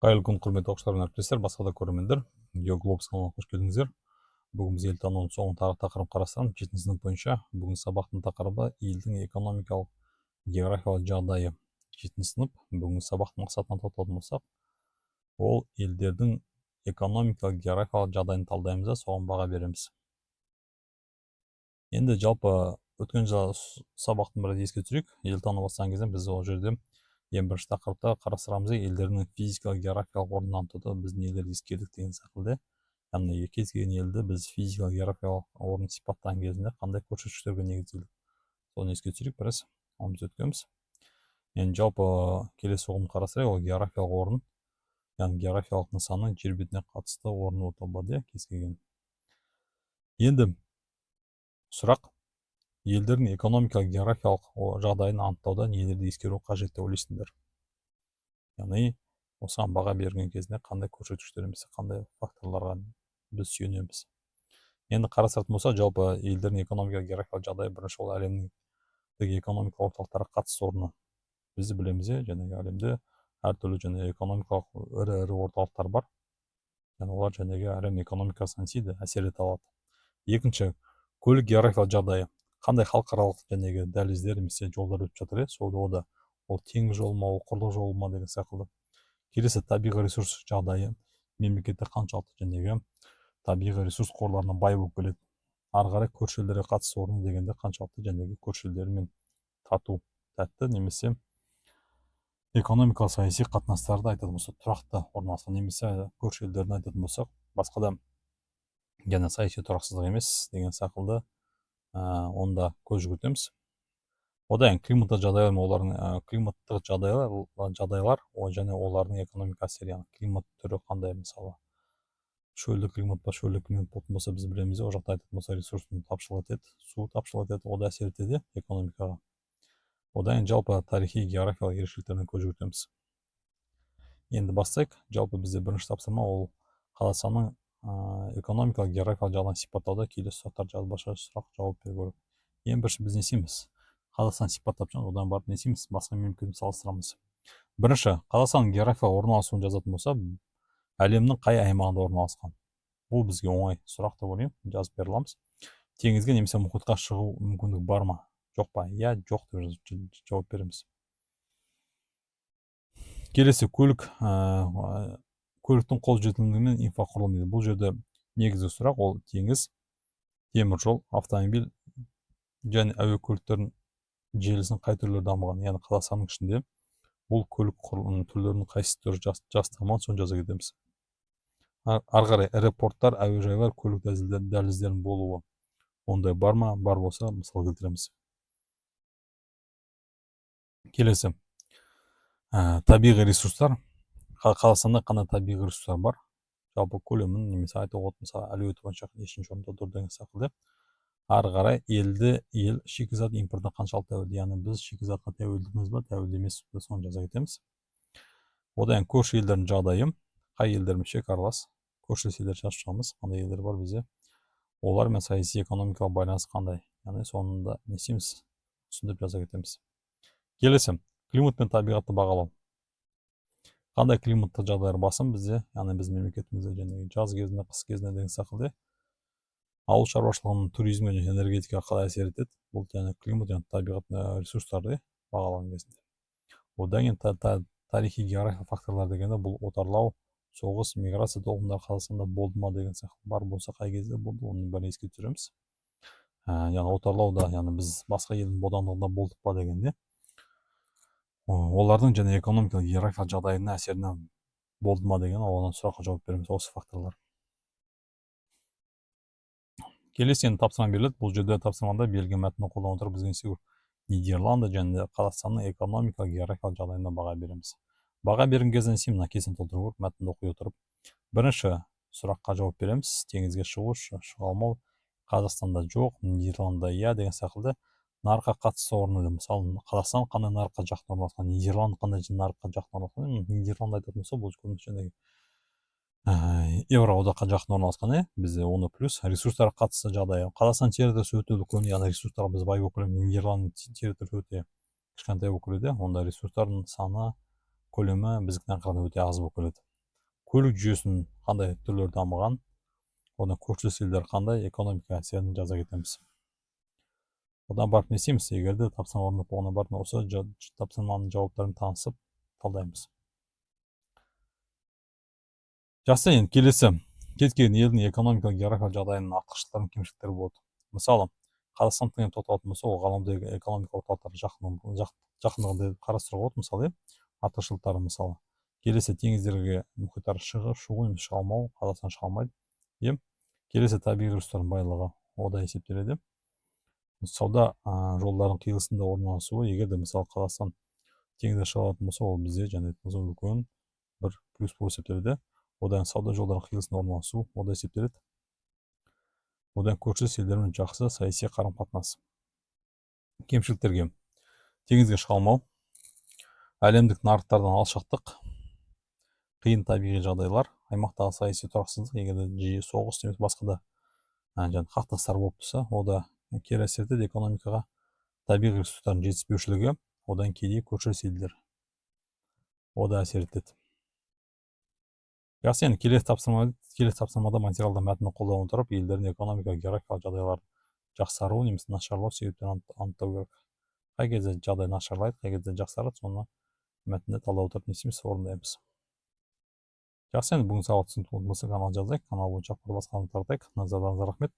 Қайырлы күн, құрметті оқушылар мен әріптестер, басқа да көрермендер. Геоглобус каналына қош келдіңіздер. Бүгін біз ел тануының соңғы тақырыбын қарастырамыз. 7 сынып бойынша бүгін сабақтың тақырыбы елдің экономикалық географиялық жағдайы. 7 сынып бүгін сабақтың мақсатына тоқталатын болсақ, ол елдердің экономикалық географиялық жағдайын талдаймыз да соған баға береміз. Енді жалпы өткен сабақтың бірі еске түсірейік. Ел тану бастаған кезде біз ол жерде ең бірінші тақырыпта қарастырамыз елдердің физикалық географиялық орнын анықтауда біз нелерді ескердік деген секілді. Яғни кез келген елді біз физикалық географиялық орнын сипаттаған кезінде қандай көрсеткіштерге негізделдік, соны еске түсірейік біраз, оны біз өткенбіз. Енді жалпы келесі ұғымды қарастырайық, ол географиялық орын, яғни географиялық нысанның жер бетіне қатысты орны болып табылады, кез келген. Енді сұрақ, елдердің экономикалық географиялық жағдайын анықтауда нелерді ескеру қажет деп ойлайсыңдар? Яғни осыған баға берген кезінде қандай көрсеткіштеріміз, қандай факторларға біз сүйенеміз. Енді қарастыратын болса, жалпы елдердің экономикалық географиялық жағдайы бірінші ол әлемдік экономикалық орталықтарға қатысты орны. Біз білеміз, және әлемде әртүрлі және экономикалық ірі орталықтар бар. Яғни олар жәнегі әлем экономикасына әсер ете алады. Екінші, көлік географиялық жағдайы. Қандай халықаралық жәнегі дәліздер немесе жолдар өтіп жатыр, сода ол теңіз жолы ма, ол құрлық жолы ма деген секілді. Келесі, табиғи ресурс жағдайы. Мемлекетте қаншалықты жәнегі табиғи ресурс қорларына бай болып келеді. Ары қарай көрші елдерге қатысу орны дегенде қаншалықты жәнегі көрші елдермен тату, тәтті немесе экономикалық саяси қатынастарды айтатын болсақ, тұрақты орналасқан, немесе көрші елдерін айтатын болсақ, басқа да және саяси тұрақсыздық емес деген секілді онда көз жүгіртеміз. Одан климаттық жағдайлар, олардың климаттық жағдайлар және олардың экономика әсері, яғни климат түрі қандай, мысалы шөлді климат па, шөлді климат болатын болса, біз білеміз, ол жақта айтатын болса, ресурстың тапшылық етеді, су тапшылық етеді, ол да әсер етеді экономикаға. Одан жалпы тарихи географиялық ерекшеліктеріне көз жүгіртеміз. Енді бастайық. Жалпы бізде бірінші тапсырма ол Қазақстанның экономикалық географиялық жағдайын сипаттауда келесі сұрақтар жазбаша сұрақ жауап беру керек. Ең бірінші біз не істейміз? Қазақстан сипаттап жатыр, одан барып не істейміз? Басқа мемлекетпен салыстырамыз. Бірінші, Қазақстанның географиялық орналасуын жазатын болса, әлемнің қай аймағында орналасқан? Бұл бізге оңай сұрақ деп ойлаймын, жазып бере аламыз. Теңізге немесе мұхитқа шығу мүмкіндік бар ма? Жоқ па? Иә, жоқ деп жауап береміз. Келесі, көліктің қолжетімділігі мен инфрақұрылымы. Бұл жерде негізгі сұрақ ол теңіз, темір жол, автомобиль және әуе көліктерінің желісінің қай түрлері дамыған. Яғни Қазақстанның ішінде бұл көлік түрлерінің қайсы түрі жақсы дамыған, соны жаза кетеміз. Ары қарай, аэропорттар, әуежайлар, көлік дәліздерінің болуы. Ондай бар ма? Бар болса, мысал келтіреміз. Келесі, табиғи ресурстар. Қазақстанда қандай табиғи ресурстар бар? Жалпы көлемін немесе айтуға болады, мысалы әлеуеті бойынша нешінші орында тұр деген секілді. Ары қарай, ел шикізат импортына қаншалықты тәуелді, яғни біз шикізатқа тәуелдіміз ба, тәуелді емес, соны жаза кетеміз. Одан көрші елдердің жағдайы, қай елдермен шекаралас, көршілес елдер жазып шығамыз, қандай елдер бар бізде, олармен саяси экономикалық байланыс қандай, яғни соңында не істейміз, түсіндіріп жаза кетеміз. Келесі, климат пен табиғатты бағалау. Қандай климаттық жағдайлар басым бізде, яғни біз мемлекетімізде және жаз кезінде, қыс кезінде деген секілді. Ауыл шаруашылығының туризмге және энергетикаға қалай әсер етеді? Бұл және климат және табиғат ресурстарды бағалаған кезінде. Одан кейін тарихи география факторлар дегенде бұл отарлау, соғыс, миграция толқындары Қазақстанда болды ма деген сияқты. Бар болса қай кезде болды, оның бәрін еске түсіреміз. Яғни отарлауда, яғни біз басқа елдің бодандығында болдық па дегенде, олардың және экономикалық географиялық жағдайына әсерінен болды ма деген, оған сұраққа жауап береміз, осы факторлар. Келесі енді тапсырма беріледі. Бұл жерде тапсырмада берілген мәтінді қолдана отырып бізге Нидерланды және Қазақстанның экономикалық географиялық жағдайына баға береміз. Баға берген кезде мына кесін толтыру керек, мәтінді оқи отырып. Бірінші сұраққа жауап береміз. Теңізге шығу, шыға алмау, Қазақстанда жоқ, Нидерландда иә деген секілді. Нарыққа қатысты орны, мысалы Қазақстан қандай нарыққа жақын орналасқан, Нидерланд қандай нарыққа жақын орналасқан. Нидерланд айтатын болса, бұл көбінесе Евроодаққа жақын орналасқан, бізде оны плюс ресурстарға қатысты жағдайы. Қазақстан территориясы өте үлкен, яғни ресурстарға біз бай болып келеміз. Нидерланд территориясы өте кішкентай болып келеді, онда ресурстардың саны, көлемі біздікінен қарағанда өте аз болып келеді. көлік жүйесінің қандай түрлері дамыған, одан көршілес елдер қандай экономика әсерін жаза кетеміз. Одан барып не істейміз? Егер де тапсырма орындап болғаннан барып осы тапсырманың жауаптарын танысып талдаймыз. Жақсы, енді келесі кез келген елдің экономикалық географиялық жағдайының артықшылықтары мен кемшіліктері болады. Мысалы, Қазақстан тыңмен тоқталатын болса, ол ғаламдағы экономика орталықтары жақындығында қарастыруға болады. Мысалы, артықшылықтары мысалы келесі теңіздерге мұхиттар шығу немесе шыға алмау, Қазақстан шыға алмайды. Келесі табиғи ресурстардың байлығы ода есептеледі. Сауда жолдарының қиылысында орналасуы, егер де мысалы Қазақстан теңізге шыға алатын болса, ол бізде және үлкен бір плюс болып есептеледі. Одан сауда жолдарының қиылысында орналасу ода есептеледі. Одан көршілес елдермен жақсы саяси қарым-қатынас. Кемшіліктерге теңізге шыға алмау, әлемдік нарықтардан алшақтық, қиын табиғи жағдайлар, аймақтағы саяси тұрақсыздық, егер де жиі соғыс немесе басқа да қақтығыстар болып тұрса, ода кері әсер етеді экономикаға. Табиғи ресурстардың жетіспеушілігі, одан кейде көршілес елдер ода әсер етеді. Жақсы, енді келесі тапсырмада материалды мәтінді қолдана отырып, елдердің экономикалық географиялық жағдайлары жақсару немесе нашарлау себептерін анықтау керек. Қай кезде жағдай нашарлайды, қай кезде жақсарады, соны мәтінде талдап отырып не істейміз, орындаймыз. Жақсы, енді бүгін сабақ түсінікті болса, канал жазайық, канал бойынша басқаларын таратайық. Назарларыңызға рахмет.